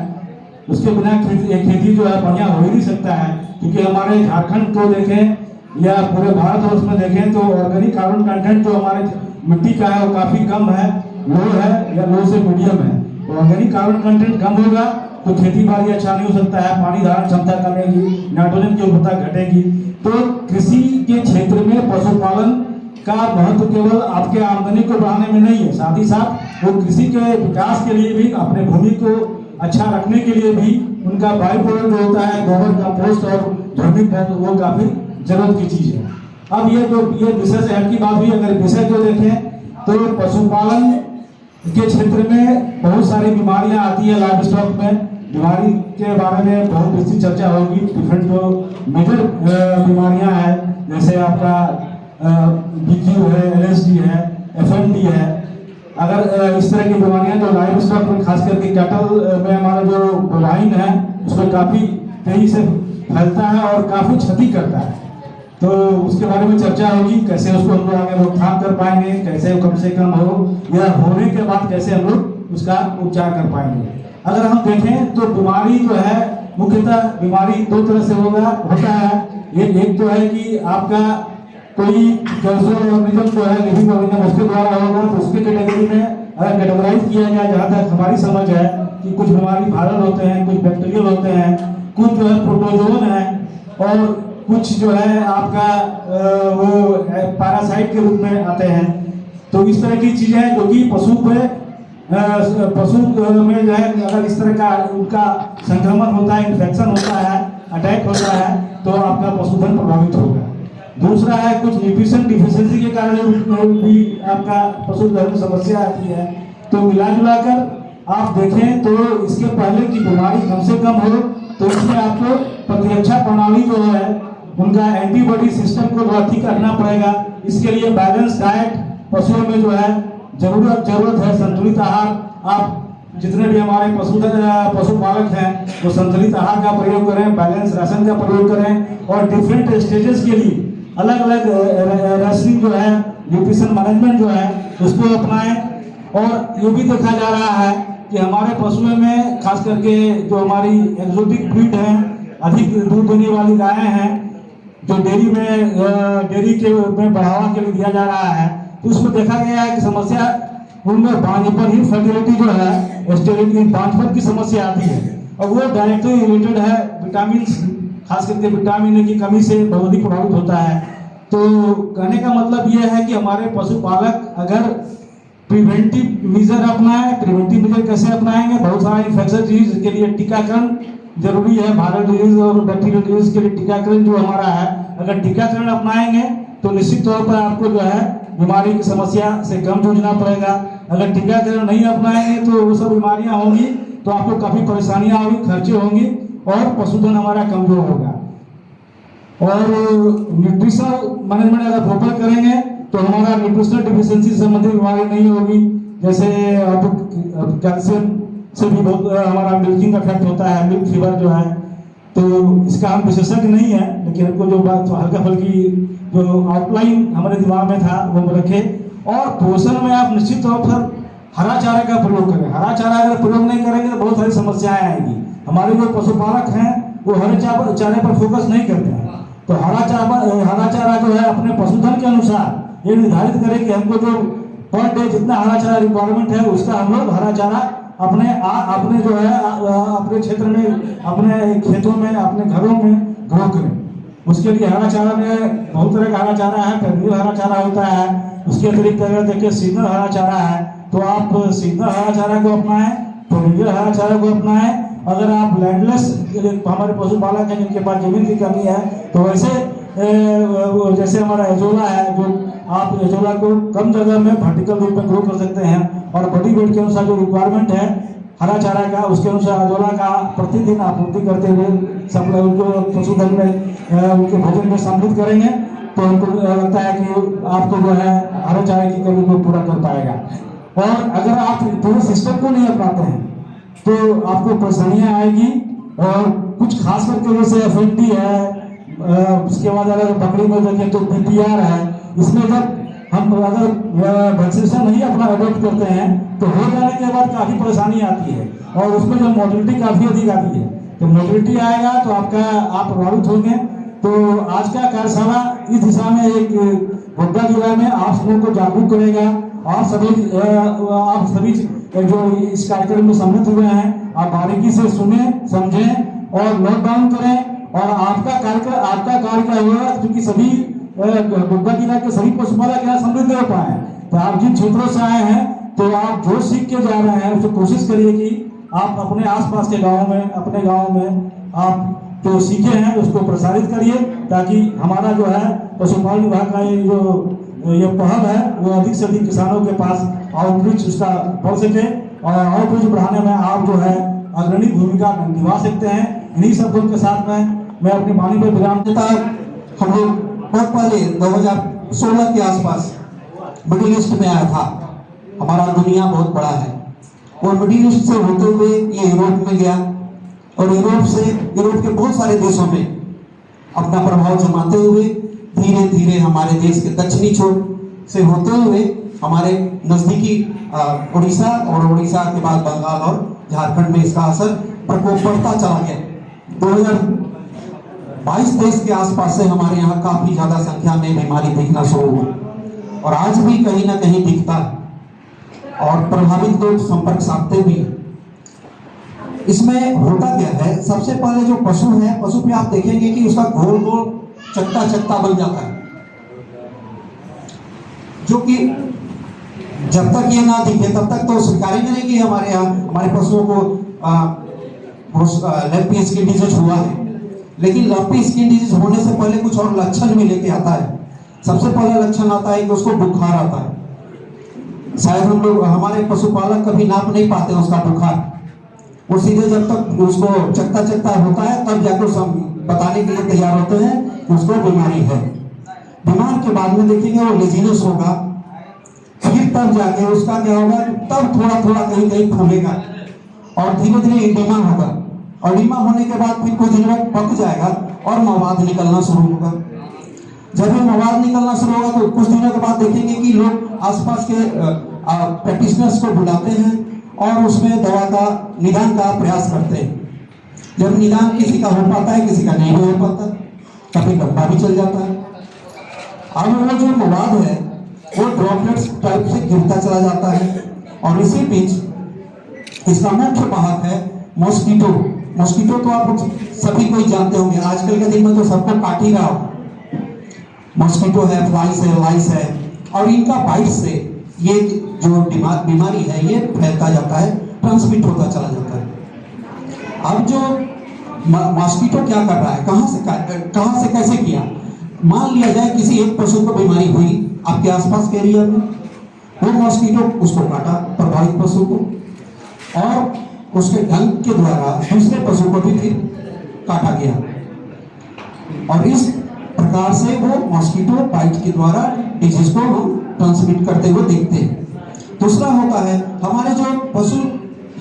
उसके बिना खेती जो है बढ़िया हो ही नहीं सकता है। क्योंकि हमारे झारखंड को देखें या पूरे भारतवर्ष में देखें तो ऑर्गेनिक कार्बन कंटेंट जो हमारे मिट्टी का है वो काफी कम है, लो है या लो से मीडियम है। तो ऑर्गेनिक कार्बन कंटेंट कम होगा तो खेती बाड़ी अच्छा नहीं हो सकता है, पानी धारण क्षमता कमेगी, नाइट्रोजन की उर्वरता घटेगी। तो कृषि के क्षेत्र में पशुपालन का महत्व केवल आपके आमदनी को बढ़ाने में नहीं है, साथ ही साथ वो कृषि के विकास के लिए भी, अपने भूमि को अच्छा रखने के लिए भी उनका बाई प्रोडक्ट जो होता है गोबर कंपोस्ट और जैविक वो काफी जरूरत की चीज है। अब ये विषय से हट की बात हुई, अगर विषय को देखें तो पशुपालन के क्षेत्र में बहुत सारी बीमारियां आती है लाइव स्टॉक में। बीमारी के बारे में बहुत विस्तृत चर्चा होगी। डिफरेंट जो मेजर बीमारियां हैं जैसे आपका BQ है, LSD है, FMD है। अगर इस तरह की बीमारियां तो लाइव स्टॉक में खास करके कैटल में हमारा जो बोवाइन है उसमें काफी तेजी से फैलता है और काफी क्षति करता है। तो उसके बारे में चर्चा होगी, कैसे उसको हम लोग आगे रोकथाम कर पाएंगे, कैसे कम से कम हो या होने के बाद कैसे हम लोग उसका उपचार कर पाएंगे। अगर हम देखें तो बीमारी जो है मुख्यतः बीमारी दो तरह से होता है। एक तो है कि आपका कोई ऑर्गेनिज्म जो है लिविंग ऑर्गेनिज्म उसके द्वारा होगा, तो उसके कैटेगरी में अगर कैटेगराइज किया जाए, जहाँ तक हमारी समझ है कि कुछ बीमारी वायरल होते हैं, कुछ बैक्टीरियल होते हैं, कुछ जो है प्रोटोजोन है और कुछ जो है आपका वो पैरासाइट के रूप में आते हैं। तो इस तरह की चीजें हैं जो कि पशु में जो है अगर इस तरह का उनका संक्रमण होता है, इन्फेक्शन होता है, अटैक होता है तो आपका पशुधन प्रभावित होगा। दूसरा है कुछ न्यूट्रिशन डिफिशियंसी के कारण भी आपका पशुधन में समस्या आती है। तो मिला जुला कर आप देखें तो इसके पहले की बीमारी कम से कम हो तो इसमें आपको प्रतिरक्षा प्रणाली जो है उनका एंटीबॉडी सिस्टम को ठीक रखना पड़ेगा। इसके लिए बैलेंस डाइट पशुओं में जो है जरूरत है, संतुलित आहार। आप जितने भी हमारे पशुपालक हैं वो संतुलित आहार का प्रयोग करें, बैलेंस राशन का प्रयोग करें और डिफरेंट स्टेजेस के लिए अलग अलग रेशनिंग जो है, न्यूट्रिशन मैनेजमेंट जो है उसको अपनाएं। और ये भी देखा जा रहा है कि हमारे पशुओं में खास करके जो हमारी एक्सोटिक ब्रीड है, अधिक दूध देने वाली गायें हैं जो डेयरी के में बढ़ावा के लिए दिया जा रहा है, तो उसमें देखा गया है कि समस्या उनमें बांझपन ही फर्टिलिटी जो है स्टेरिलिटी बांझपन की समस्या आती है और वो डायरेक्टली रिलेटेड है विटामिन, खास करके विटामिन की कमी से बहुत ही प्रभावित होता है। तो कहने का मतलब ये है कि हमारे पशुपालक अगर प्रिवेंटिव मेजर अपनाएं, प्रिवेंटिव मेजर कैसे अपनाएंगे, बहुत सारा इन्फेक्शन डिजीज के लिए टीकाकरण जरूरी है, वायरल डिजीज और बैक्टीरियल डिजीज के लिए टीकाकरण जो हमारा है, अगर टीकाकरण अपनाएंगे तो निश्चित तौर पर आपको जो है बीमारी की समस्या से कम जूझना पड़ेगा। अगर टीकाकरण नहीं अपनाएंगे तो वो सब बीमारियां होंगी तो आपको काफी परेशानियां होंगी, खर्चे होंगी और पशुधन हमारा कमजोर होगा। और न्यूट्रिशनल मैनेजमेंट अगर प्रॉपर करेंगे तो हमारा न्यूट्रिशनल डिफिशियंसी से संबंधित बीमारी नहीं होगी। जैसे अब कैल्शियम से भी बहुत हमारा मिल्किंग इफेक्ट होता है, मिल्क फीवर जो है तो इसका हम विशेषज्ञ नहीं है, लेकिन हमको जो बात हल्का फुल्की जो आउटलाइन हमारे दिमाग में था वो रखे। और पोषण में आप निश्चित तौर पर हरा चारा का प्रयोग करें। हरा चारा अगर प्रयोग नहीं करेंगे तो बहुत सारी समस्याएं आएंगी। हमारे जो पशुपालक हैं वो हरे चारे पर फोकस नहीं करते हैं। तो हरा चारा जो है अपने पशुधन के अनुसार ये निर्धारित करें कि हमको जो पर डे जितना हरा चारा रिक्वायरमेंट है उसका हम लोग हरा चारा अपने जो है अपने क्षेत्र में, अपने खेतों में, अपने घरों में ग्रो करें। उसके लिए हरा चारा में बहुत तरह का हरा चारा है। पेरिनियल हरा चारा होता है, उसके अतिरिक्त अगर देखिए सीजनल हरा चारा है तो आप सीजनल हरा चारा को अपनाएं, पेरिनियल हरा चारा को अपनाएं। अगर आप लैंडलेस हमारे पशुपालक हैं जिनके पास जमीन की कमी है तो वैसे जैसे हमारा एजोला है, जो आप एजोला को कम जगह में वर्टिकल रूप में ग्रो कर सकते हैं और बॉडी वेट के अनुसार जो रिक्वायरमेंट है हरा चारा का उसके अनुसार एजोला का प्रतिदिन आपूर्ति करते हुए सब लोग उनको पशुधन में उनके भोजन में सम्मिलित करेंगे तो उनको लगता है कि आपको जो है हरे चारे की कमी को पूरा कर पाएगा। और अगर आप पूरे सिस्टम को नहीं अपनाते हैं तो आपको परेशानियां आएगी। और कुछ खास करके जैसे एफएनडी है, उसके बाद अगर बकरी में देखें तो पीपीआर है, इसमें जब हम अगर वैक्सीनेशन नहीं अपना अडॉप्ट करते हैं तो हो जाने के बाद काफ़ी परेशानी आती है और उसमें जो मोर्टेलिटी काफ़ी अधिक आती है। तो मोर्टेलिटी आएगा तो आप प्रभावित होंगे। तो आज का कार्यशाला इस दिशा में एक गोड्डा जिला में आप सबों को जागरूक करेगा। आप सभी जो इस कार्यक्रम में सम्मिलित हुए हैं आप बारीकी से सुने, समझें और नोट डाउन करें। और आपका कार्य क्या होगा, क्योंकि सभी गोड्डा जिला के सभी पशुपालक यहाँ समृद्ध हो पाए। तो आप जिन क्षेत्रों से आए हैं तो आप जो सीख के जा रहे हैं उसको कोशिश करिए कि आप अपने आसपास के गाँव में, अपने गाँव में आप जो सीखे हैं उसको प्रसारित करिए ताकि हमारा जो है पशुपालन विभाग का ये पहल है वो अधिक से अधिक किसानों के पास आउटरीच उसका बढ़ सके और आउटरीच बढ़ाने में आप जो है अग्रणी भूमिका निभा सकते हैं। इन्हीं शब्दों के साथ में मैं अपनी वाणी पर विराम देता हूं। हम लोग बहुत पहले 2016 के आसपास मिडिल ईस्ट में आया था। हमारा दुनिया बहुत बड़ा है और मिडिल ईस्ट से होते हुए ये यूरोप में गया और यूरोप के बहुत सारे देशों में अपना प्रभाव जमाते हुए धीरे धीरे हमारे देश के दक्षिणी छोर से होते हुए हमारे नजदीकी उड़ीसा और उड़ीसा के बाद बंगाल और झारखंड में इसका असर प्रकोप बढ़ता चला गया। 2022 देश के आसपास से हमारे यहाँ काफी ज्यादा संख्या में बीमारी दिखना शुरू हुई और आज भी कहीं ना कहीं दिखता है और प्रभावित लोग संपर्क साधते भी। इसमें होता क्या है, सबसे पहले जो पशु है, पशु पे आप देखेंगे कि उसका गोल गोल चक्का चक्का बन जाता है, जो कि जब तक ये ना दिखे तब तक तो स्वीकारेंगे नहीं कि हमारे यहाँ हमारे पशुओं को लंपी स्किन डिजीज हुआ है। लेकिन लंपी स्किन डिजीज होने से पहले कुछ और लक्षण भी लेके आता है। सबसे पहला लक्षण आता है कि उसको बुखार आता है। शायद हम लोग हमारे पशुपालक कभी नाप नहीं पाते उसका बुखार, वो सीधे जब तक उसको चकता चकता होता है तब जाकर सब बताने के लिए तैयार होते हैं कि उसको बीमारी है। बीमार के बाद में देखेंगे वो लेजीनेस होगा, फिर तब जाके उसका क्या होगा, तब थोड़ा थोड़ा कहीं कहीं फूलेगा और धीरे धीरे एडिमा होगा और एडिमा होने के बाद फिर कुछ दिन में पक जाएगा और मवाद निकलना शुरू होगा। जब ये मवाद निकलना शुरू होगा तो कुछ दिनों के बाद देखेंगे कि लोग आसपास के प्रैक्टिशनर्स को बुलाते हैं और उसमें दवा का निदान का प्रयास करते हैं। जब निदान किसी का हो पाता है, किसी का नहीं हो पाता, कभी लंबा भी चल जाता है। अब वो जो मवाद है वो ड्रॉपलेट्स टाइप से गिरता चला जाता है और इसी बीच इसका मुख्य वाहक है मॉस्किटो। मॉस्किटो तो आप सभी कोई जानते होंगे, आजकल के दिन में तो सबको काट ही रहा हो। मॉस्किटो है, फ्लाइस है, लाइस है और इनका बाइट से ये जो बीमारी है ये फैलता जाता है, ट्रांसमिट होता चला जाता है। अब जो मॉस्किटो क्या कर रहा है, कहां से कैसे किया। मान लिया जाए किसी एक पशु को बीमारी हुई आपके आसपास के एरिया में, वो मॉस्किटो उसको काटा, प्रभावित पशु को, और उसके डंक के द्वारा दूसरे पशु को भी फिर काटा गया और इस प्रकार से वो मॉस्किटो बाइट के द्वारा डिजीज को हम ट्रांसमिट करते हुए देखते हैं। दूसरा होता है हमारे जो पशु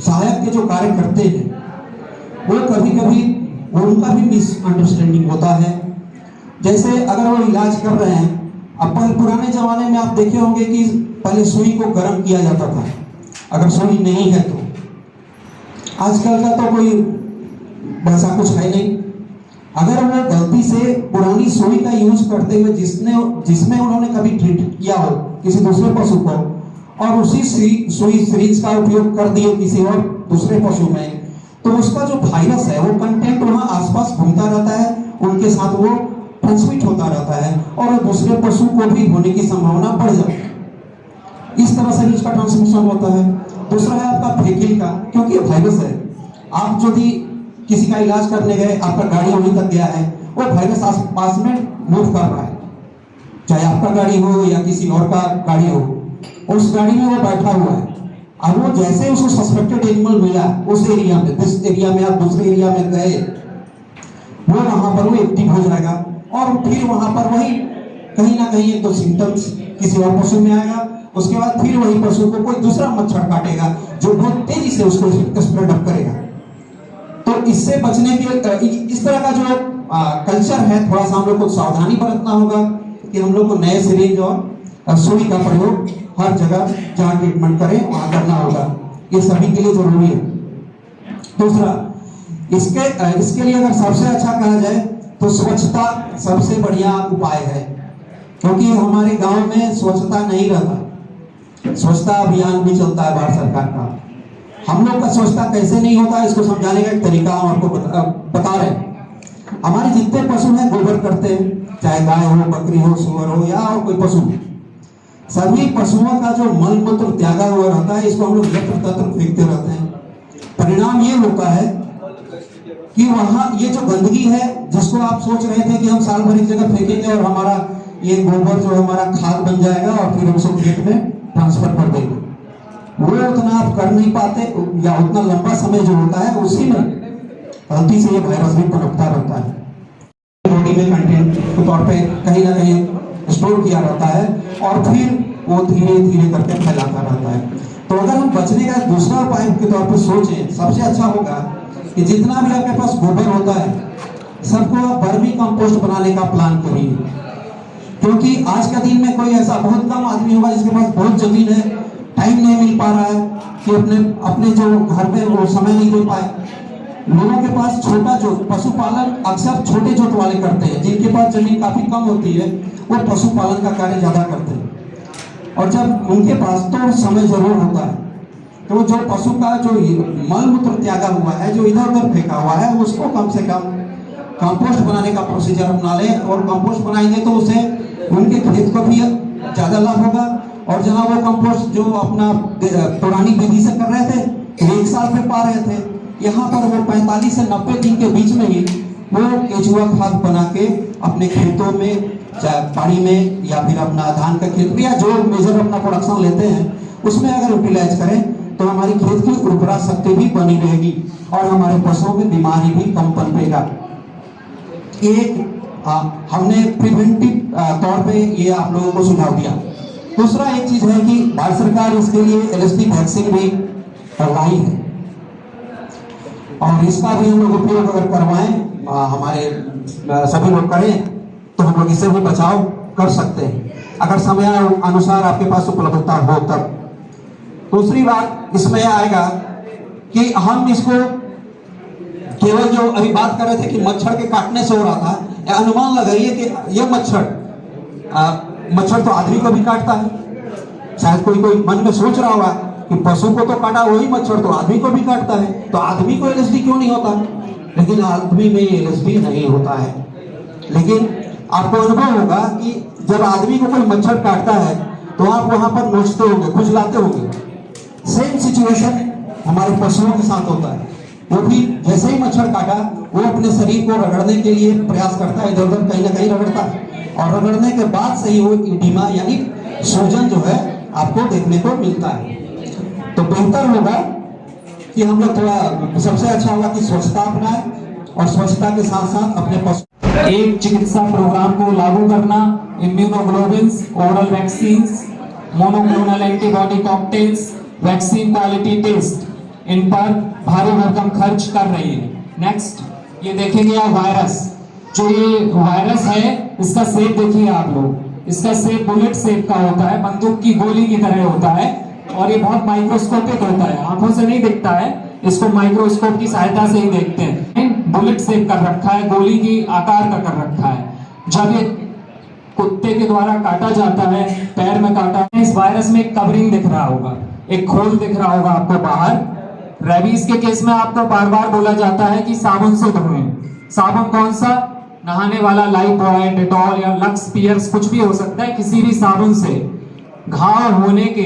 सहायक के जो कार्य करते हैं वो कभी कभी वो उनका भी मिसअंडरस्टैंडिंग होता है। जैसे अगर वो इलाज कर रहे हैं, अब पुराने जमाने में आप देखे होंगे कि पहले सुई को गर्म किया जाता था, अगर सुई नहीं है तो। आजकल का तो कोई वैसा कुछ है नहीं। अगर वो गलती से पुरानी सुई का यूज करते हुए जिसमें उन्होंने कभी ट्रीट किया हो किसी दूसरे पशु को, और उसी सुई सिरिंज का उपयोग कर दिए किसी और दूसरे पशु में, तो उसका जो वायरस है वो कंटेंट वहाँ आसपास घूमता रहता है, उनके साथ वो ट्रांसमिट होता रहता है और दूसरे पशु को भी होने की संभावना बढ़ जाती है। इस तरह से इसका ट्रांसमिशन होता है। दूसरा है आपका फेकिल का, क्योंकि ये वायरस है। आप यदि किसी का इलाज करने गए, आपका गाड़ी वहीं तक गया है, वो वायरस आसपास में मूव कर रहा है, चाहे आपका गाड़ी हो या किसी और का गाड़ी हो, उस गाड़ी में वो बैठा हुआ है। अब वो जैसे उसको सस्पेक्टेड एनिमल मिला उस एरिया में, जिस एरिया में आप दूसरे एरिया में गए, वो वहां पर वो एक्टिव हो जाएगा और फिर वहां पर वही कहीं ना कहीं एक दो सिम्टम्स किसी और पशु में आएगा। उसके बाद फिर वही पशु को कोई दूसरा मच्छर काटेगा जो बहुत तेजी से उसको स्प्रेड अप करेगा। तो इससे बचने के इस तरह का जो कल्चर है, थोड़ा सा हम लोग को सावधानी बरतना होगा कि हम लोग को नए सिरिंज और सुई का प्रयोग हर जगह जहाँ ट्रीटमेंट करें वहां करना होगा। ये सभी के लिए जरूरी है। दूसरा, इसके लिए अगर सबसे अच्छा कहा जाए तो स्वच्छता सबसे बढ़िया उपाय है, क्योंकि हमारे गांव में स्वच्छता नहीं रहता। स्वच्छता अभियान भी चलता है भारत सरकार का। हम लोग का स्वच्छता कैसे नहीं होता इसको समझाने का एक तरीका हम आपको बता रहे हैं। हमारे जितने पशु हैं गोबर करते हैं, चाहे गाय हो, बकरी हो, सुअर हो या और कोई पशु, सभी पशुओं का जो मल मूत्र त्यागा हुआ रहता है, इसको हम लोग यत्र तत्र फेंकते रहते हैं। परिणाम ये होता है कि वहां ये जो गंदगी है, जिसको आप सोच रहे थे कि हम साल भर एक जगह फेंकेंगे और हमारा ये गोबर जो हमारा खाद बन जाएगा और फिर हम उसको खेत में ट्रांसफर कर देंगे, वो उतना आप कर नहीं पाते, या उतना लंबा समय जो होता है उसी में गलती से ये वायरस भी पनपता रहता है। बॉडी में कंटेंट के तौर पे कहीं ना कहीं स्टोर किया रहता है और फिर वो धीरे धीरे करके फैलाता रहता है। तो अगर हम बचने का दूसरा उपाय के तौर पर सोचें, सबसे अच्छा होगा कि जितना भी आपके पास गोबर होता है सबको आप वर्मी कंपोस्ट बनाने का प्लान करिए, क्योंकि आज का दिन में कोई ऐसा बहुत कम आदमी होगा जिसके पास बहुत जमीन है, टाइम नहीं मिल पा रहा है कि अपने जो घर में वो समय नहीं दे पाए। लोगों के पास छोटा जो पशुपालन अक्सर छोटे जोत वाले करते हैं, जिनके पास जमीन काफी कम होती है वो पशुपालन का कार्य ज्यादा करते हैं, और जब उनके पास तो समय जरूर होता है तो जो पशु का जो मल मूत्र त्यागा हुआ है, जो इधर उधर फेंका हुआ है, उसको कम से कम कंपोस्ट बनाने का प्रोसीजर अपना ले। और कंपोस्ट बनाएंगे तो उसे उनके खेत को भी ज्यादा लाभ होगा, और जहाँ वो कंपोस्ट जो अपना पुरानी विधि से कर रहे थे तो 1 साल में पा रहे थे, यहाँ पर वो 45 से 90 दिन के बीच में ही वो केचुआ खाद बना के अपने खेतों में, चाहे पानी में या फिर अपना धान का खेत में या जो मेजर अपना प्रोडक्शन लेते हैं उसमें अगर यूटिलाइज करें तो हमारी खेत की उर्वरा शक्ति भी बनी रहेगी और हमारे पशुओं में बीमारी भी कम पनपेगा। एक हमने प्रिवेंटिव तौर पे ये आप लोगों को सुझाव दिया। दूसरा एक चीज है कि भारत सरकार इसके लिए LSD वैक्सीन भी लाई है, और इसका भी हम लोग उपयोग अगर करवाएं, हमारे सभी लोग करें तो हम लोग इससे भी बचाव कर सकते हैं, अगर समय अनुसार आपके पास उपलब्धता हो तब। दूसरी बात इसमें आएगा कि हम इसको केवल जो अभी बात कर रहे थे कि मच्छर के काटने से हो रहा था, अनुमान लगाइए कि ये मच्छर तो आदमी को भी काटता है। शायद कोई मन में सोच रहा होगा कि पशु को तो काटा वही मच्छर तो आदमी को भी काटता है, तो आदमी को LSD क्यों नहीं होता? लेकिन आदमी में LSD नहीं होता है। लेकिन आपको अनुभव होगा कि जब आदमी को कोई मच्छर काटता है तो आप वहां पर नोचते होंगे, खुजलाते होंगे। सेम सिचुएशन हमारे पशुओं के साथ होता है। वो भी जैसे ही मच्छर काटा वो अपने शरीर को रगड़ने के लिए प्रयास करता है, इधर उधर कहीं ना कहीं रगड़ता है, और रगड़ने के बाद से ही वो इडिमा यानी सूजन जो है आपको देखने को मिलता है। तो बेहतर होगा कि हम लोग थोड़ा, सबसे अच्छा होगा कि स्वच्छता अपनाएं और स्वच्छता के साथ साथ अपने पशु एक चिकित्सा प्रोग्राम को लागू करना, immunoglobulins, oral vaccine, monoclonal antibody cocktails, vaccine quality test, इन पर भारी भरकम खर्च कर रही है। नेक्स्ट। ये देखेंगे आप वायरस, जो ये वायरस है इसका शेप देखिए आप लोग, इसका शेप बुलेट शेप का होता है, बंदूक की गोली की तरह होता है और ये बहुत माइक्रोस्कोपिक होता है, आंखों से नहीं दिखता है, इसको माइक्रोस्कोप की सहायता से ही देखते हैं। बुलेट शेप कर रखा है, गोली की आकार का कर रखा है। जब ये कुत्ते के द्वारा काटा जाता है, पैर में काटा, इस वायरस में एक कवरिंग दिख रहा होगा, एक खोल दिख रहा होगा आपको बाहर। रेबीज के केस में आपको बार बार बोला जाता है कि साबुन से धोएं। साबुन कौन सा? नहाने वाला लाइफबॉय, डेटॉल या लक्स पियर्स, कुछ भी हो सकता है, किसी भी साबुन से घाव होने के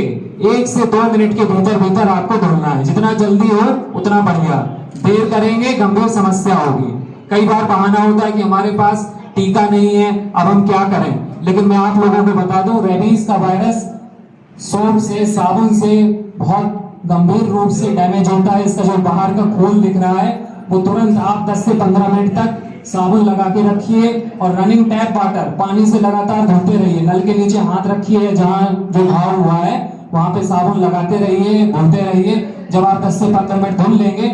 1 से 2 मिनट के भीतर भीतर आपको धुलना है। जितना जल्दी हो उतना बढ़िया, देर करेंगे गंभीर समस्या होगी। कई बार बहाना होता है कि हमारे पास टीका नहीं है, अब हम क्या करें, लेकिन मैं आप लोगों को बता दूं, रेबीज का वायरस सोप से, साबुन से बहुत गंभीर रूप से डैमेज होता है। इसका जो बाहर का खोल दिख रहा है वो तुरंत आप 10 से 15 मिनट तक साबुन लगा के रखिए और रनिंग टैप वाटर पानी से लगातार धोते रहिए। नल के नीचे हाथ रखिए, जहां जो घाव हुआ है वहां पे साबुन लगाते रहिए, धोते रहिए। जब आप 10 से 15 मिनट धुल लेंगे,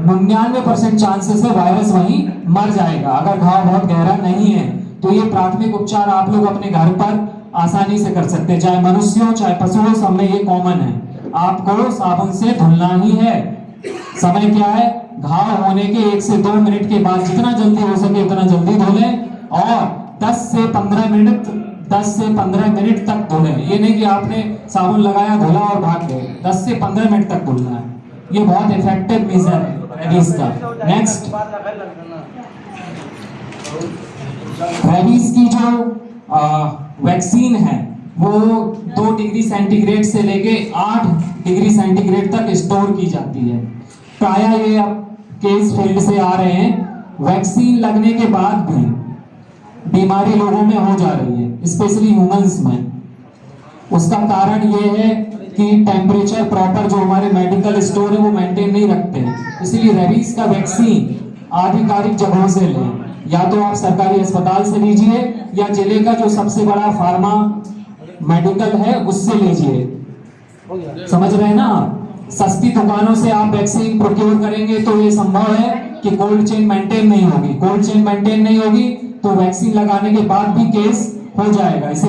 99% चांसेस है वायरस वहीं मर जाएगा, अगर घाव बहुत गहरा नहीं है। तो ये प्राथमिक उपचार आप लोग अपने घर पर आसानी से कर सकते हैं, चाहे मनुष्यों चाहे पशुओं, सब में ये कॉमन है। आपको साबुन से धुलना ही है। समय क्या है? घाव होने के 1 से 2 मिनट के बाद जितना जल्दी हो सके उतना जल्दी धुलें और 10 से 15 मिनट तक धुलें। ये नहीं कि आपने साबुन लगाया, धुला और भाग गए। 10 से 15 मिनट तक धुलना है। ये बहुत इफेक्टिव मेजर है रेबीज का। नेक्स्ट, रेबीज की जो वैक्सीन है वो 2 डिग्री सेंटीग्रेड से लेके 8 डिग्री सेंटीग्रेड तक स्टोर की जाती है। प्रायः ये अब केस फील्ड से आ रहे हैं। वैक्सीन लगने के बाद भी बीमारी लोगों में हो जा रही है, स्पेशली ह्यूमंस में। उसका कारण ये है कि टेम्परेचर प्रॉपर जो हमारे मेडिकल स्टोर है वो मेंटेन नहीं रखते हैं। इसलिए रेबीज का वैक्सीन आधिकारिक जगहों से लें, या तो आप सरकारी अस्पताल से लीजिए या जिले का जो सबसे बड़ा फार्मा मेडिकल है उससे लीजिए। समझ रहे हैं ना? सस्ती दुकानों से आप वैक्सीन प्रोक्योर करेंगे तो ये संभव है कि कोल्ड चेन मेंटेन नहीं होगी। कोल्ड चेन मेंटेन नहीं होगी तो वैक्सीन लगाने के बाद भी केस हो जाएगा। इसे